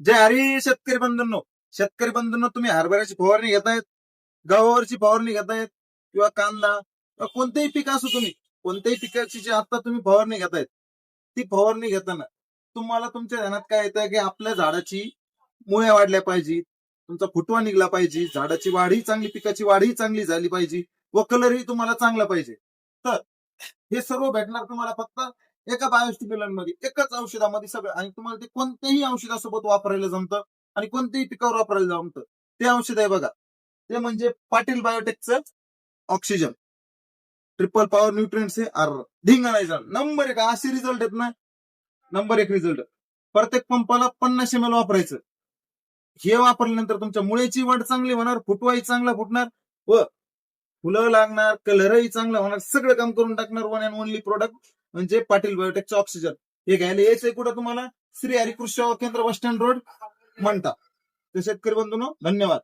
जय हरी शेतकरी बंधूंनो, तुम्ही हरभऱ्याची फवारणी घेतायत, गव्हावरची फवारणी घेतायत किंवा कांदा किंवा कोणतेही पीक असो, तुम्ही कोणत्याही पिकाची जी आता तुम्ही फवारणी घेतायत, ती फवारणी घेताना तुम्हाला तुमच्या ध्यानात काय येतं की आपल्या झाडाची मुळ्या वाढल्या पाहिजे, तुमचा फुटवा निघला पाहिजे, झाडाची वाढही चांगली, पिकाची वाढही चांगली झाली पाहिजे व कलरही तुम्हाला चांगला पाहिजे. तर हे सर्व भेटणार तुम्हाला फक्त एका बायोस्टिम्युलंट मध्ये, एकच औषधामध्ये सगळं. आणि तुम्हाला ते कोणत्याही औषधासोबत वापरायला जमतं आणि कोणत्याही पिकावर वापरायला जमतं. ते औषध आहे बघा, ते म्हणजे पाटील बायोटेकचं ऑक्सिजन ट्रिपल पॉवर न्यूट्रिएंट्स ढिंगाणायचा नंबर 1. असे रिझल्ट आहेत ना, नंबर 1 रिझल्ट. प्रत्येक पंपाला 50 ml वापरायचं. हे वापरल्यानंतर तुमच्या मुळेची वाढ चांगली होणार, फुटवाही चांगला फुटणार व फुलं लागणार, कलरही चांगला होणार, सगळं काम करून टाकणार. वन अँड ओनली प्रोडक्ट म्हणजे पाटील बायोटेकचं ऑक्सिजन. हे घ्यायला यायचंय कुठं तुम्हाला? श्री हरी कृषी सेवा केंद्र, बस स्टँड रोड, म्हणता. तर शेतकरी बंधूंनो, धन्यवाद.